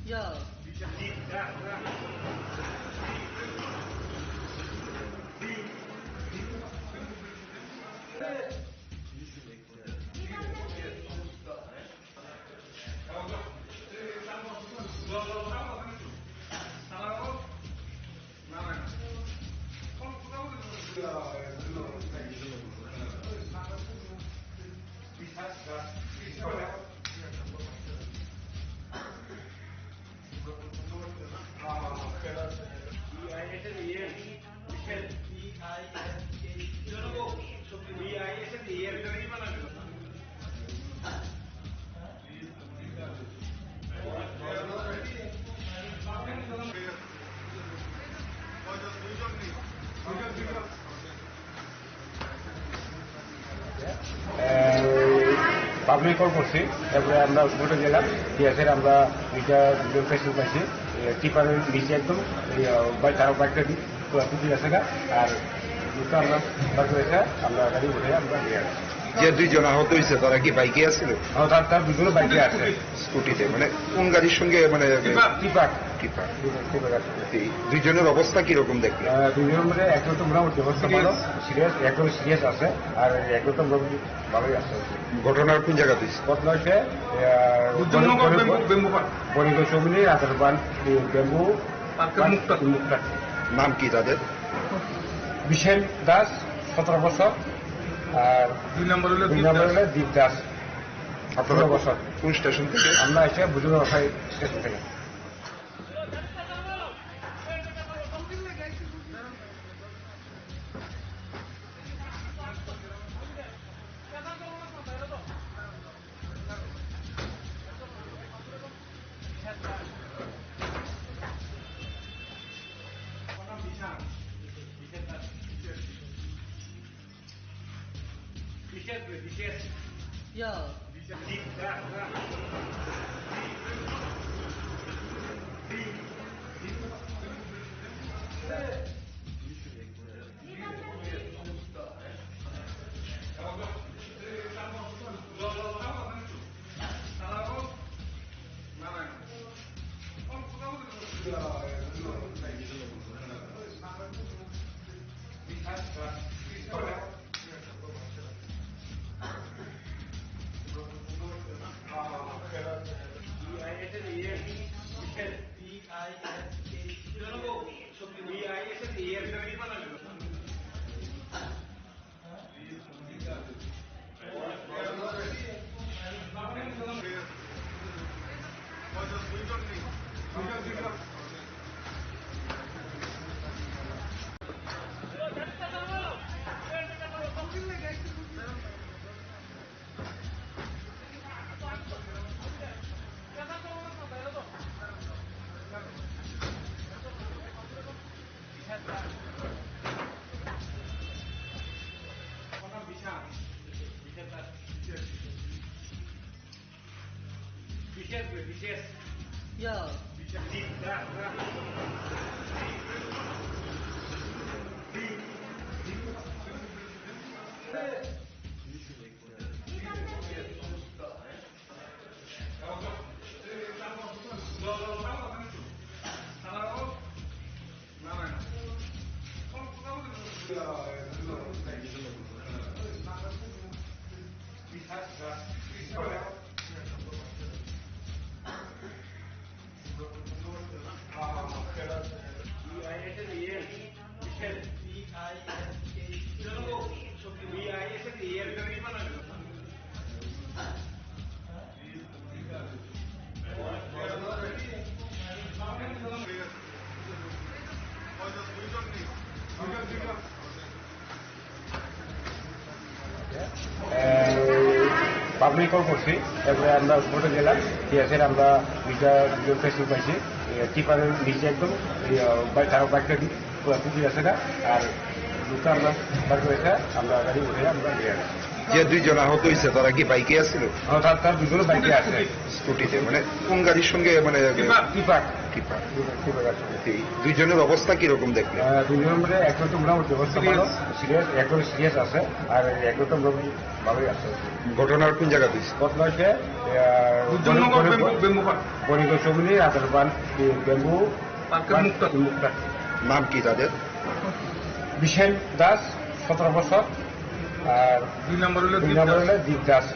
Ja. Public call করছি, তারপরে আমরা উঠে গেলাম, গ্যাসের আমরা দুজন পেশেন্ট পাইছি, টিপারের নিচে একদম তারা বাইকটা টুটি আছে না, আর দুটো আমরা বার করেছে, আমরা গাড়ি উঠে আমরা নিয়ে আসছি। যে দুইজন আহত হয়েছে তারা কি বাইকে আসছিল? তার দুজনে বাইকে আছে, স্কুটিতে। মানে কোন গাড়ির সঙ্গে? মানে টিপার। দুইজনের অবস্থা কিরকম দেখলে? দুইজনের মধ্যে একজন তো মোটামুটি অবস্থা ভালো, সিরিয়াস, একজন সিরিয়াস আছে, আর একজন তো মোটামুটি ভালোই আছে। ঘটনার কোন জায়গা হয়েছে? ঘটনা হচ্ছে বনিগঞ্জ চৌমুনি রাজারবান বেম্বু মুক্তা। নাম কি তাদের? বিশেন দাস 17 বছর, আর 2 নম্বর হলো দীপ দাস 18 বছর। কোন স্টেশন থেকে? আমরা এসে বুঝুন স্টেশন থেকে। Ja. Ja. পাবলিক কল করছি, তারপরে আমরা উঠে গেলাম, গ্যাসের আমরা দুজন পেশেন্ট পাইছি, টিপারের নিচে একদম তারা বাইকটা টুটি আছে না, আর দুটো আমরা বার করেছে, আমরা গাড়ি উঠে আমরা নিয়ে আসছি। যে দুইজন আহত হয়েছে তারা কি বাইকে আসছিল? তার দুজনে বাইকে আছে, স্কুটিতে, মানে কোন গাড়ির সঙ্গে, মানে টিপার টিপার। টিপার আছে। এই দুইজনের অবস্থা কিরকম দেখলেন? দুজনের মধ্যে একজন তো মোটামুটি অবস্থা ভালো, সিরিয়াস, একজন সিরিয়াস আছে, আর একজন তো মোটামুটি ভালোই আছে। ঘটনার কোন জায়গা হয়েছে? ঘটনা হচ্ছে বণিক চৌমনি রাজারবান বেম্বু মুক্তা। নাম কি তাদের? বিশেন দাস 17 বছর, আর 2 নম্বর হলো দীপ দাস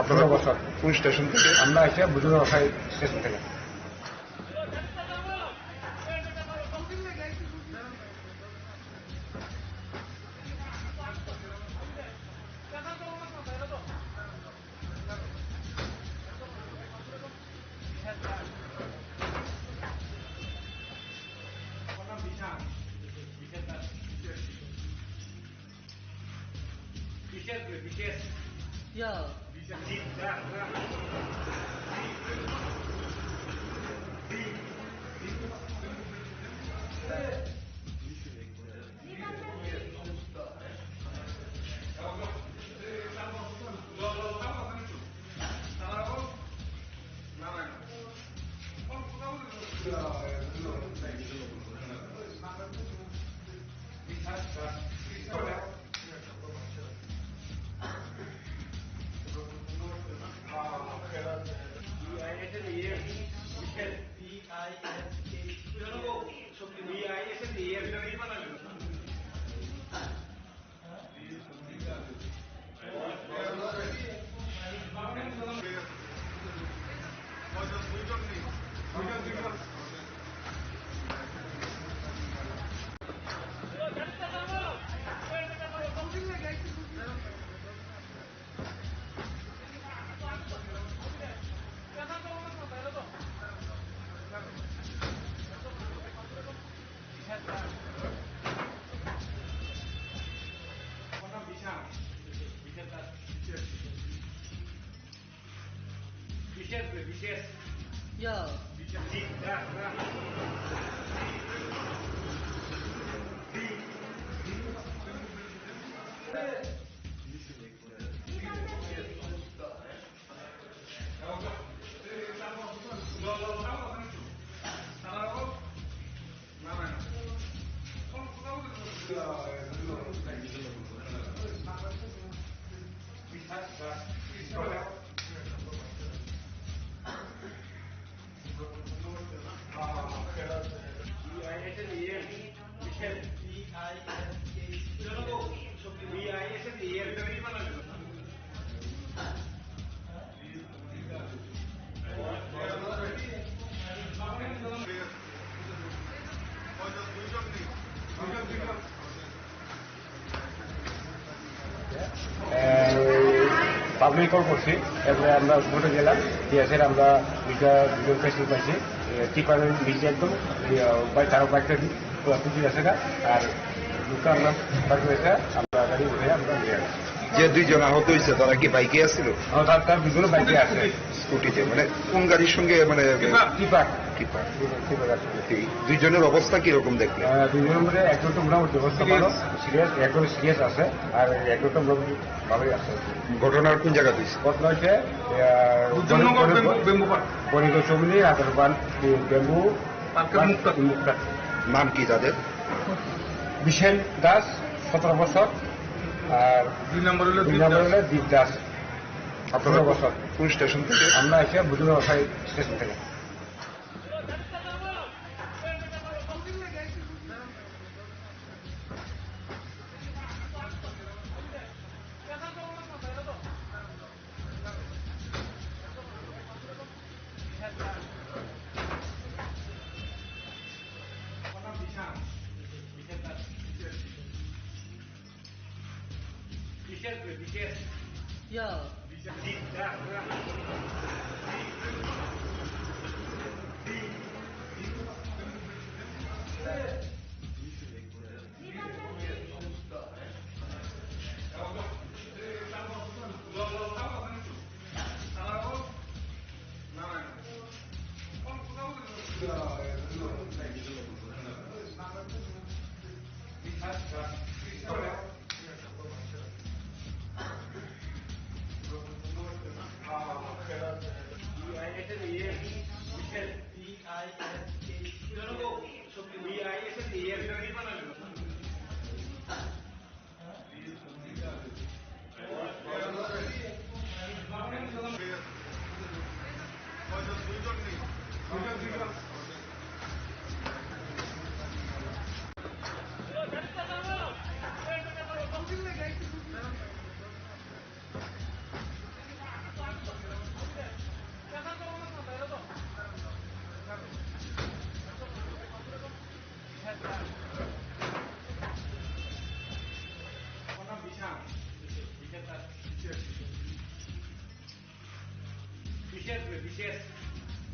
আপনারা 18 বছর। কোন স্টেশন থেকে? আমরা এসে বুঝুন রসাই স্টেশন থেকে। Ja. Ja. পাবলিক কল করছি, এরপরে আমরা ঘুরে গেলাম, দিয়ে আমরা দুজন পেশেন্ট পাইছি। টিপারের নিচে একদম তারা বাইকটা টুকি আছে না, আর দুটো আমরা বাইক রয়েছে, আমরা গাড়ি উঠে আমরা নিয়ে আসছি। যে দুইজন আহত হয়েছে তারা কি বাইকে আসছিল? তার দুজনে বাইকে আছে, স্কুটিতে, মানে কোন গাড়ির সঙ্গে, মানে টিপার আছে। এই দুইজনের অবস্থা কিরকম দেখলেন? দুজনের মধ্যে একজন তো মোটামুটি অবস্থা ভালো, সিরিয়াস, একজন সিরিয়াস আছে, আর একজন তো মোটামুটি ভালোই আছে। ঘটনার কোন জায়গা হয়েছে? ঘটনা হচ্ছে বণিক চৌমনি রাজারবান বেম্বু মুক্তা। নাম কি তাদের? বিশেন দাস 17 বছর, আর 2 নম্বর হলো দীপ দাস আপনারা 18 বছর। কোন স্টেশন থেকে? আমরা এসে বুঝুন রসাই স্টেশন থেকে। Ja.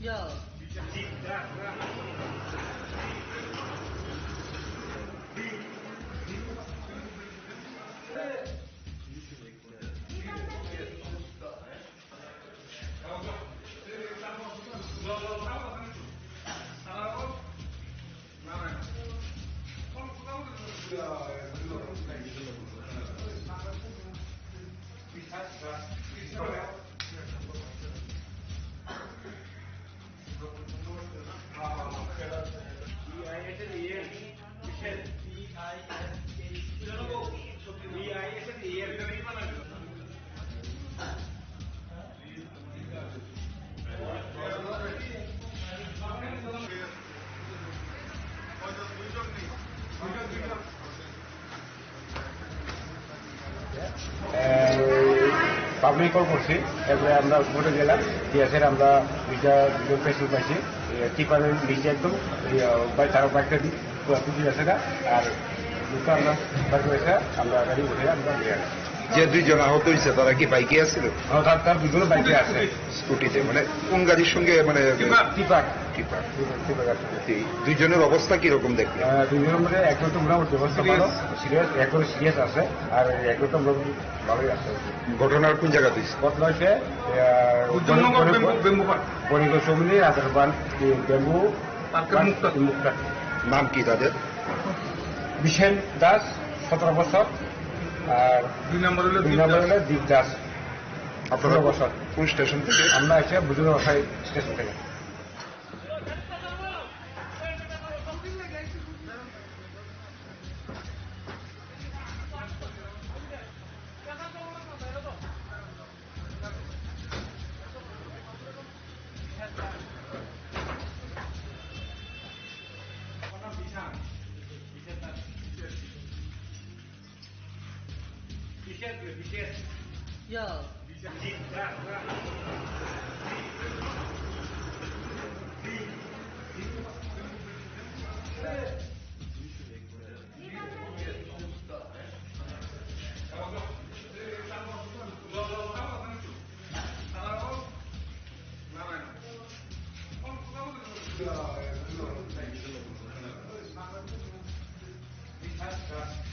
Ja. পাবলিক কল করছি, এরপরে আমরা ঘুরে গেলাম, দিয়ে এসে আমরা দুজন পেশেন্ট পাইছি। টিপারের নিচে একদম তারা বাইকটা টুটি আছে না, আর দুটো আমরা বাইক হয়েছে, আমরা গাড়ি উঠে আমরা নিয়ে আসি। যে দুইজন আহত হয়েছে তারা কি বাইকে আসছিল? তার দুজনে বাইকে আছে, স্কুটিতে। মানে কোন গাড়ির সঙ্গে? মানে টিপার। দুইজনের অবস্থা কিরকম দেখলে? দুজনের মধ্যে একজন তো মোটামুটি অবস্থা ভালো, সিরিয়াস, একজন সিরিয়াস আছে, আর একজন তো ভালোই আছে। ঘটনার কোন জায়গা হয়েছে? ঘটনা হচ্ছে বণিক সমিতি রাজারবান বেম্বু মুক্তা। নাম কি তাদের? বিশেন দাস 17 বছর, আর 2 নম্বর হলো দীপ দাস 18 বছর। কোন স্টেশন থেকে? আমরা এসে বুঝুন রসাই স্টেশন থেকে। Ja. Yeah.